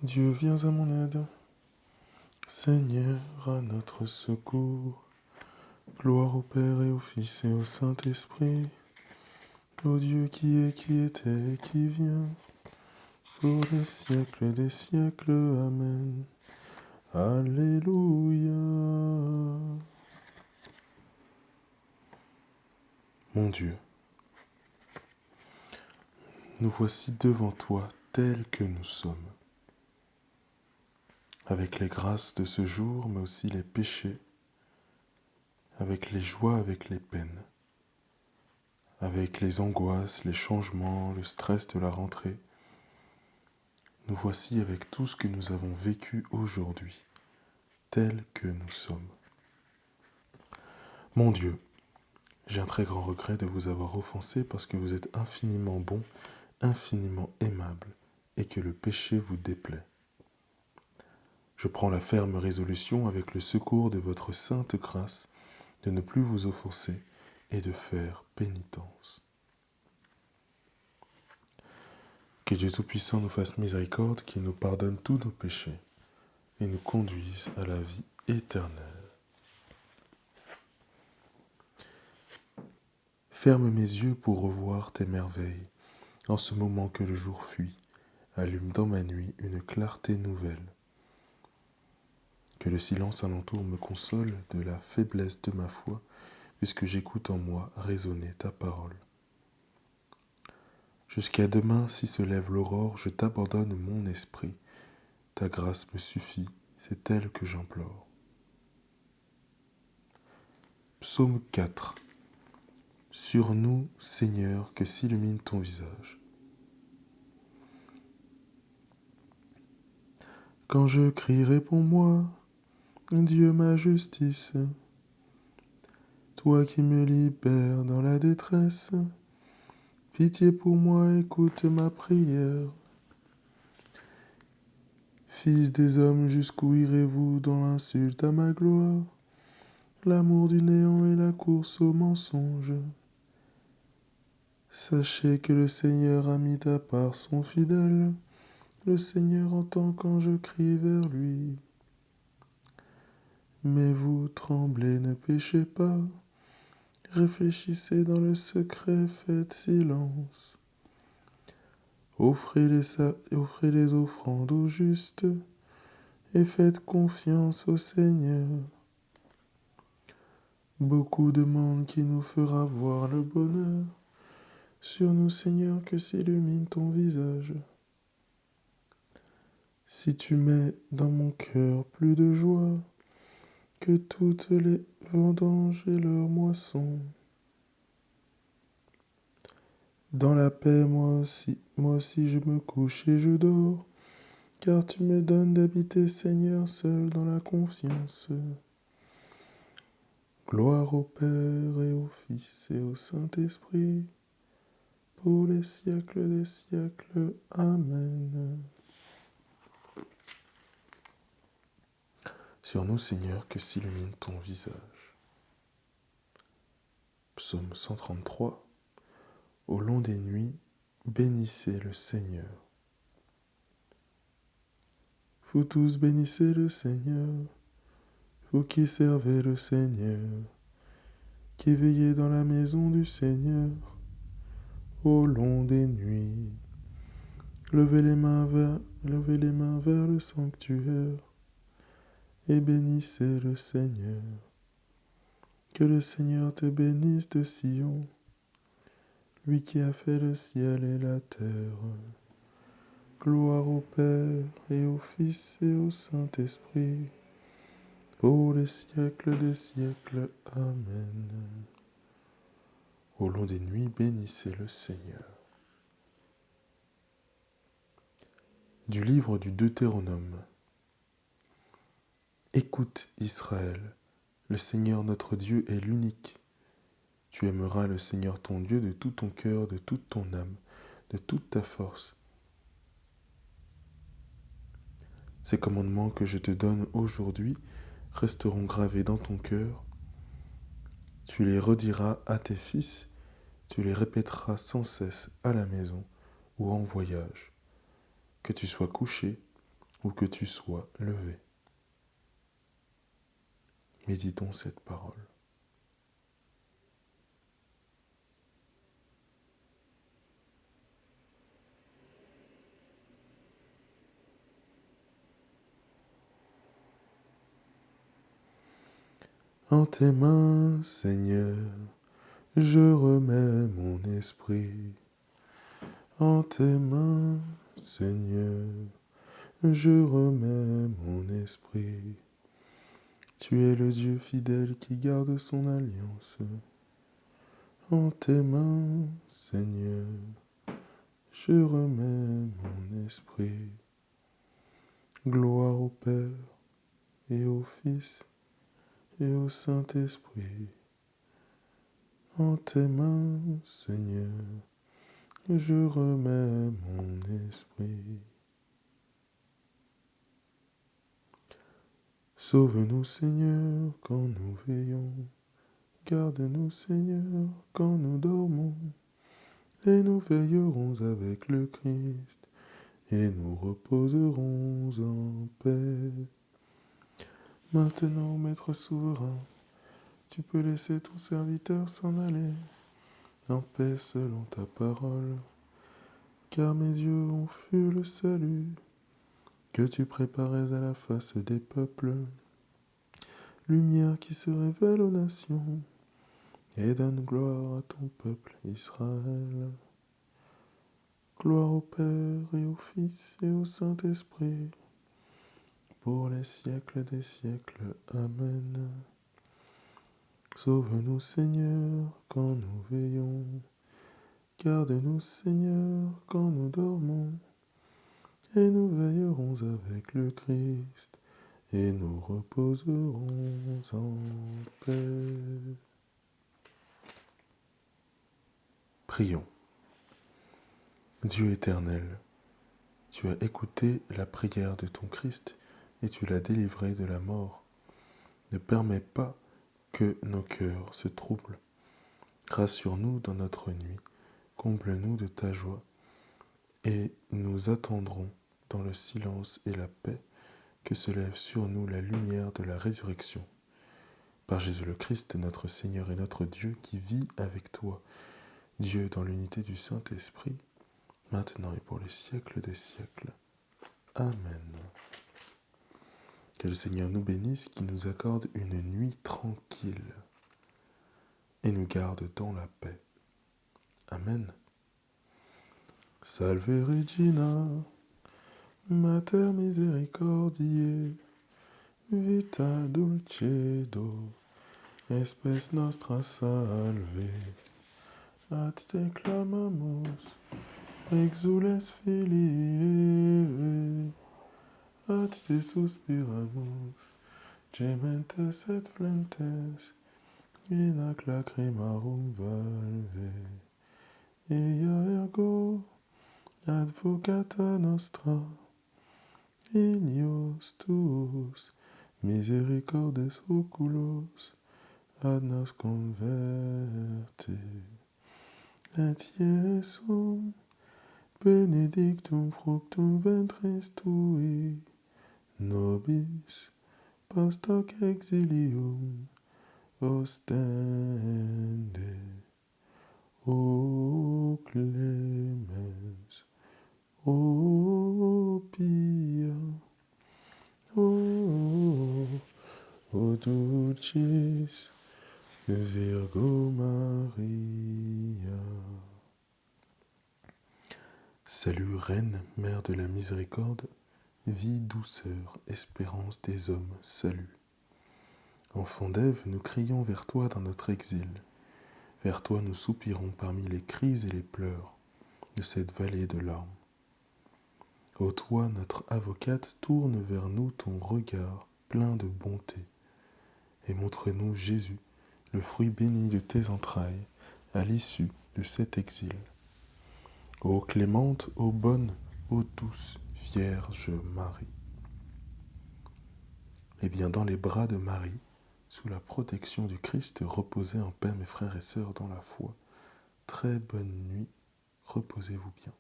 Dieu, viens à mon aide. Seigneur, à notre secours. Gloire au Père et au Fils et au Saint-Esprit. Au Dieu qui est, qui était et qui vient. Pour les siècles des siècles. Amen. Alléluia. Mon Dieu, nous voici devant toi tels que nous sommes, avec les grâces de ce jour, mais aussi les péchés, avec les joies, avec les peines, avec les angoisses, les changements, le stress de la rentrée. Nous voici avec tout ce que nous avons vécu aujourd'hui, tels que nous sommes. Mon Dieu, j'ai un très grand regret de vous avoir offensé parce que vous êtes infiniment bon, infiniment aimable, et que le péché vous déplaît. Je prends la ferme résolution, avec le secours de votre sainte grâce, de ne plus vous offenser et de faire pénitence. Que Dieu Tout-Puissant nous fasse miséricorde, qu'il nous pardonne tous nos péchés et nous conduise à la vie éternelle. Ferme mes yeux pour revoir tes merveilles, en ce moment que le jour fuit, allume dans ma nuit une clarté nouvelle. Que le silence alentour me console de la faiblesse de ma foi, puisque j'écoute en moi résonner ta parole. Jusqu'à demain, si se lève l'aurore, je t'abandonne mon esprit. Ta grâce me suffit, c'est elle que j'implore. Psaume 4. Sur nous, Seigneur, que s'illumine ton visage. Quand je crie, réponds-moi, Dieu ma justice. Toi qui me libères dans la détresse, pitié pour moi, écoute ma prière. Fils des hommes, jusqu'où irez-vous dans l'insulte à ma gloire, l'amour du néant et la course au mensonge? Sachez que le Seigneur a mis à part son fidèle, le Seigneur entend quand je crie vers lui. Mais vous tremblez, ne péchez pas, réfléchissez dans le secret, faites silence. Offrez les offrandes au juste et faites confiance au Seigneur. Beaucoup demandent qui nous fera voir le bonheur. Sur nous, Seigneur, que s'illumine ton visage. Si tu mets dans mon cœur plus de joie que toutes les vendanges et leurs moissons. Dans la paix, moi aussi je me couche et je dors, car tu me donnes d'habiter, Seigneur, seul dans la confiance. Gloire au Père et au Fils et au Saint-Esprit, pour les siècles des siècles. Amen. Sur nous, Seigneur, que s'illumine ton visage. Psaume 133. Au long des nuits, bénissez le Seigneur. Vous tous bénissez le Seigneur, vous qui servez le Seigneur, qui veillez dans la maison du Seigneur, au long des nuits. Levez les mains vers le sanctuaire, et bénissez le Seigneur. Que le Seigneur te bénisse de Sion, lui qui a fait le ciel et la terre. Gloire au Père et au Fils et au Saint-Esprit, pour les siècles des siècles. Amen. Au long des nuits, bénissez le Seigneur. Du livre du Deutéronome. Écoute, Israël, le Seigneur notre Dieu est l'unique. Tu aimeras le Seigneur ton Dieu de tout ton cœur, de toute ton âme, de toute ta force. Ces commandements que je te donne aujourd'hui resteront gravés dans ton cœur. Tu les rediras à tes fils, tu les répéteras sans cesse à la maison ou en voyage. Que tu sois couché où que tu sois levé. Méditons cette parole. En tes mains, Seigneur, je remets mon esprit. En tes mains, Seigneur, je remets mon esprit. Tu es le Dieu fidèle qui garde son alliance. En tes mains, Seigneur, je remets mon esprit. Gloire au Père et au Fils et au Saint-Esprit. En tes mains, Seigneur, je remets mon esprit. Sauve-nous, Seigneur, quand nous veillons. Garde-nous, Seigneur, quand nous dormons. Et nous veillerons avec le Christ, et nous reposerons en paix. Maintenant, Maître souverain, tu peux laisser ton serviteur s'en aller, en paix selon ta parole, car mes yeux ont vu le salut que tu préparais à la face des peuples, lumière qui se révèle aux nations, et donne gloire à ton peuple Israël. Gloire au Père et au Fils et au Saint-Esprit, pour les siècles des siècles. Amen. Sauve-nous, Seigneur, quand nous veillons. Garde-nous, Seigneur, quand nous dormons. Et nous veillerons avec le Christ, et nous reposerons en paix. Prions. Dieu éternel, tu as écouté la prière de ton Christ et tu l'as délivré de la mort. Ne permets pas que nos cœurs se troublent. Rassure-nous dans notre nuit, comble-nous de ta joie, et nous attendrons dans le silence et la paix que se lève sur nous la lumière de la résurrection. Par Jésus le Christ, notre Seigneur et notre Dieu, qui vit avec toi, Dieu dans l'unité du Saint-Esprit, maintenant et pour les siècles des siècles. Amen. Que le Seigneur nous bénisse, qui nous accorde une nuit tranquille et nous garde dans la paix. Amen. Salve Regina, Mater misericordiae, vita dulcedo, espes nostra salve. Ad te clamamus, exules filii Eve, ad te suspiramus, gementes et flentes, in ac lacrimarum valve. Ea ergo, advocata nostra, in ius tuus, misericordes oculos, ad nos converte. Et Iesum, benedictum fructum ventris tui, nobis post hoc exilium ostende. O clemens, o pia, o dulcis Virgo Maria. Salut Reine, Mère de la Miséricorde, vie, douceur, espérance des hommes, salut. Enfant d'Ève, nous crions vers toi dans notre exil. Vers toi nous soupirons parmi les cris et les pleurs de cette vallée de larmes. Ô toi, notre avocate, tourne vers nous ton regard plein de bonté, et montre-nous Jésus, le fruit béni de tes entrailles, à l'issue de cet exil. Ô clémente, ô bonne, ô douce Vierge Marie. Et bien dans les bras de Marie, sous la protection du Christ, reposez en paix mes frères et sœurs dans la foi. Très bonne nuit, reposez-vous bien.